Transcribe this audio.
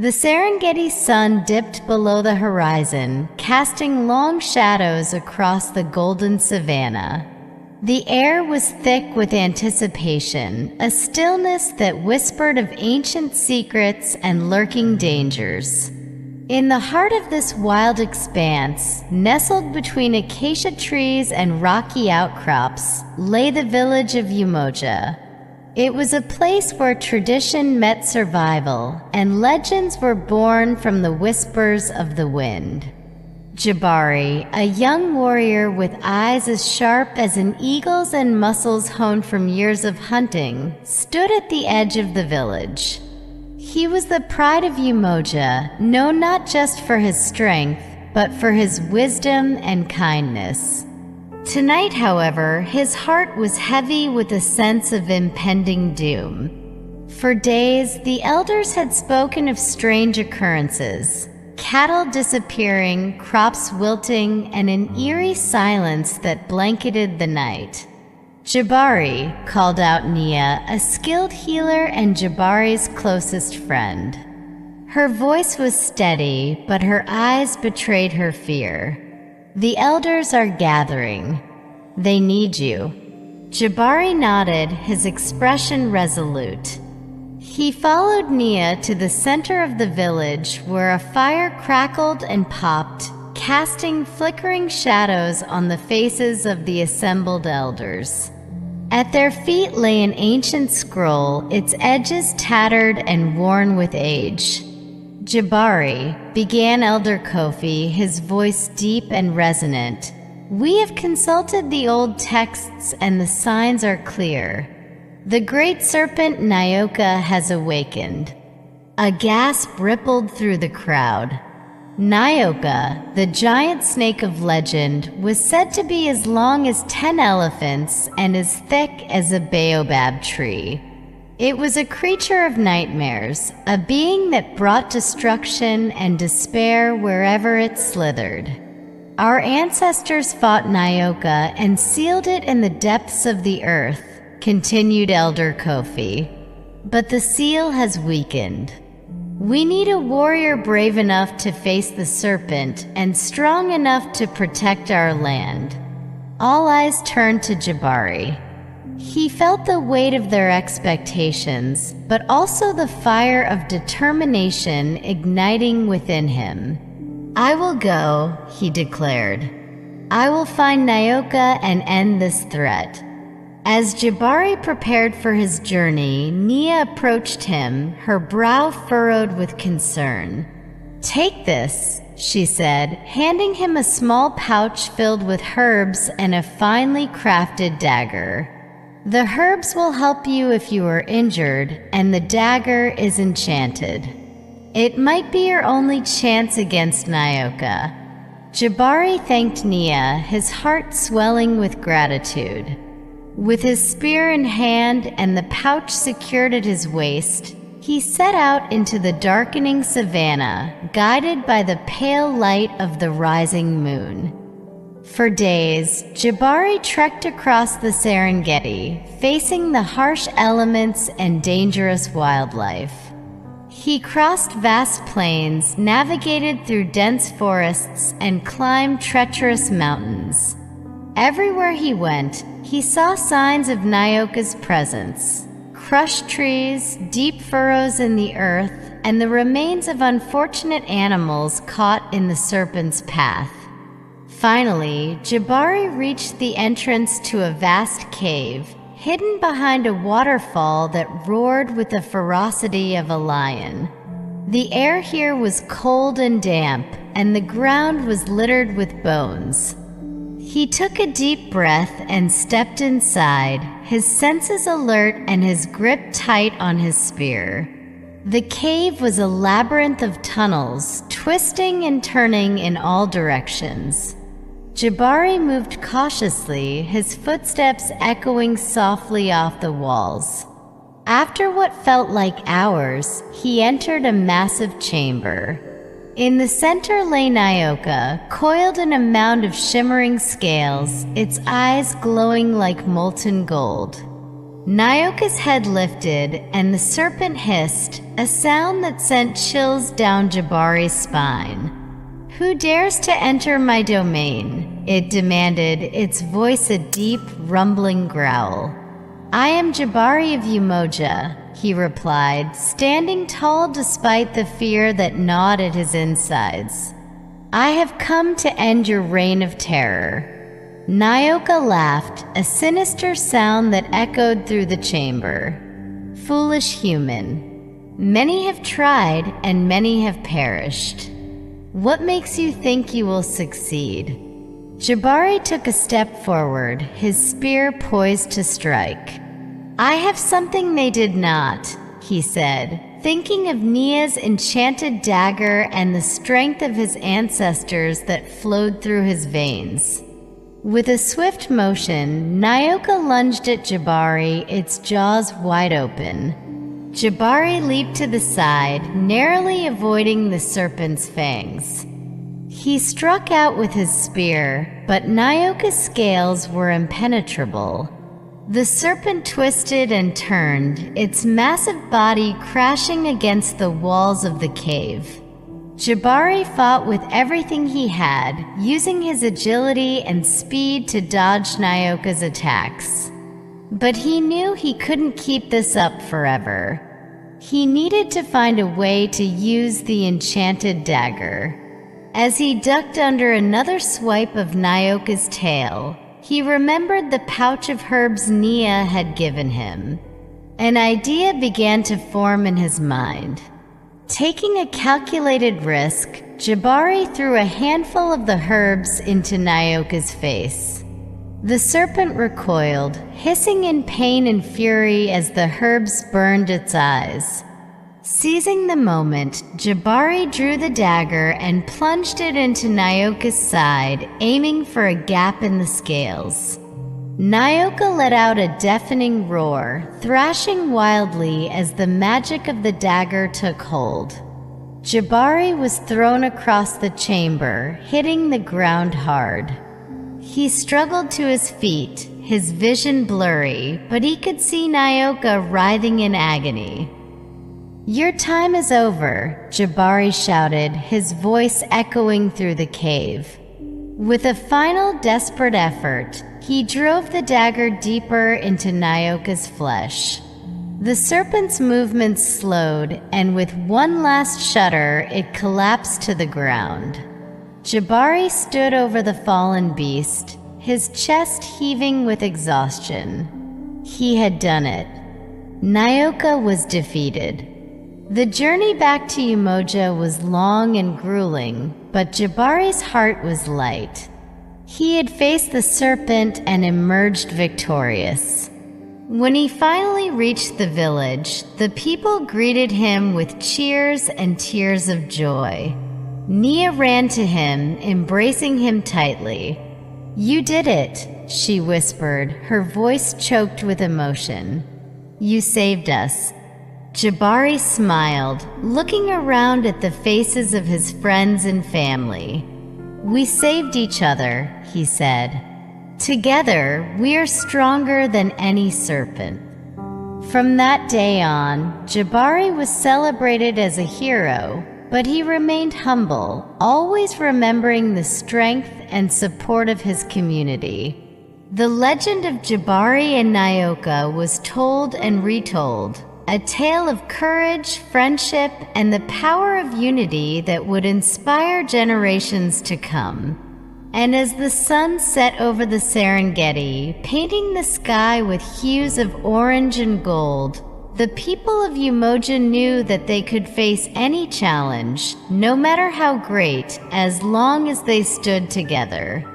The Serengeti sun dipped below the horizon, casting long shadows across the golden savanna. The air was thick with anticipation, a stillness that whispered of ancient secrets and lurking dangers. In the heart of this wild expanse, nestled between acacia trees and rocky outcrops, lay the village of Umoja. It was a place where tradition met survival, and legends were born from the whispers of the wind. Jabari, a young warrior with eyes as sharp as an eagle's and muscles honed from years of hunting, stood at the edge of the village. He was the pride of Umoja, known not just for his strength, but for his wisdom and kindness. Tonight, however, his heart was heavy with a sense of impending doom. For days, the elders had spoken of strange occurrences: cattle disappearing, crops wilting, and an eerie silence that blanketed the night. "Jabari," called out Nia, a skilled healer and Jabari's closest friend. Her voice was steady, but her eyes betrayed her fear. "The elders are gathering. They need you." Jabari nodded, his expression resolute. He followed Nia to the center of the village, where a fire crackled and popped, casting flickering shadows on the faces of the assembled elders. At their feet lay an ancient scroll, its edges tattered and worn with age. "Jabari," began Elder Kofi, his voice deep and resonant, "we have consulted the old texts and the signs are clear. The great serpent Nyoka has awakened." A gasp rippled through the crowd. Nyoka, the giant snake of legend, was said to be as long as 10 elephants and as thick as a baobab tree. It was a creature of nightmares, a being that brought destruction and despair wherever it slithered. "Our ancestors fought Nyoka and sealed it in the depths of the earth," continued Elder Kofi. "But the seal has weakened. We need a warrior brave enough to face the serpent and strong enough to protect our land." All eyes turned to Jabari. He felt the weight of their expectations, but also the fire of determination igniting within him. "I will go," he declared. "I will find Nyoka and end this threat." As Jabari prepared for his journey, Nia approached him, her brow furrowed with concern. "Take this," she said, handing him a small pouch filled with herbs and a finely crafted dagger. "The herbs will help you if you are injured, and the dagger is enchanted. It might be your only chance against Nyoka." Jabari thanked Nia, his heart swelling with gratitude. With his spear in hand and the pouch secured at his waist, he set out into the darkening savanna, guided by the pale light of the rising moon. For days, Jabari trekked across the Serengeti, facing the harsh elements and dangerous wildlife. He crossed vast plains, navigated through dense forests, and climbed treacherous mountains. Everywhere he went, he saw signs of Nyoka's presence: crushed trees, deep furrows in the earth, and the remains of unfortunate animals caught in the serpent's path. Finally, Jabari reached the entrance to a vast cave, hidden behind a waterfall that roared with the ferocity of a lion. The air here was cold and damp, and the ground was littered with bones. He took a deep breath and stepped inside, his senses alert and his grip tight on his spear. The cave was a labyrinth of tunnels, twisting and turning in all directions. Jabari moved cautiously, his footsteps echoing softly off the walls. After what felt like hours, he entered a massive chamber. In the center lay Nyoka, coiled in a mound of shimmering scales, its eyes glowing like molten gold. Nyoka's head lifted, and the serpent hissed, a sound that sent chills down Jabari's spine. "Who dares to enter my domain?" it demanded, its voice a deep, rumbling growl. "I am Jabari of Umoja," he replied, standing tall despite the fear that gnawed at his insides. "I have come to end your reign of terror." Nyoka laughed, a sinister sound that echoed through the chamber. "Foolish human. Many have tried, and many have perished. What makes you think you will succeed?" Jabari took a step forward, his spear poised to strike. "I have something they did not," he said, thinking of Nia's enchanted dagger and the strength of his ancestors that flowed through his veins. With a swift motion, Nyoka lunged at Jabari, its jaws wide open. Jabari leaped to the side, narrowly avoiding the serpent's fangs. He struck out with his spear, but Nyoka's scales were impenetrable. The serpent twisted and turned, its massive body crashing against the walls of the cave. Jabari fought with everything he had, using his agility and speed to dodge Nyoka's attacks. But he knew he couldn't keep this up forever. He needed to find a way to use the enchanted dagger. As he ducked under another swipe of Nyoka's tail, he remembered the pouch of herbs Nia had given him. An idea began to form in his mind. Taking a calculated risk, Jabari threw a handful of the herbs into Nyoka's face. The serpent recoiled, hissing in pain and fury as the herbs burned its eyes. Seizing the moment, Jabari drew the dagger and plunged it into Nyoka's side, aiming for a gap in the scales. Nyoka let out a deafening roar, thrashing wildly as the magic of the dagger took hold. Jabari was thrown across the chamber, hitting the ground hard. He struggled to his feet, his vision blurry, but he could see Nyoka writhing in agony. "Your time is over," Jabari shouted, his voice echoing through the cave. With a final desperate effort, he drove the dagger deeper into Nyoka's flesh. The serpent's movements slowed, and with one last shudder, it collapsed to the ground. Jabari stood over the fallen beast, his chest heaving with exhaustion. He had done it. Nyoka was defeated. The journey back to Umoja was long and grueling, but Jabari's heart was light. He had faced the serpent and emerged victorious. When he finally reached the village, the people greeted him with cheers and tears of joy. Nia ran to him, embracing him tightly. "You did it," she whispered, her voice choked with emotion. "You saved us." Jabari smiled, looking around at the faces of his friends and family. "We saved each other," he said. "Together, we are stronger than any serpent." From that day on, Jabari was celebrated as a hero, but he remained humble, always remembering the strength and support of his community. The legend of Jabari and Nyoka was told and retold, a tale of courage, friendship, and the power of unity that would inspire generations to come. And as the sun set over the Serengeti, painting the sky with hues of orange and gold, the people of Umoja knew that they could face any challenge, no matter how great, as long as they stood together.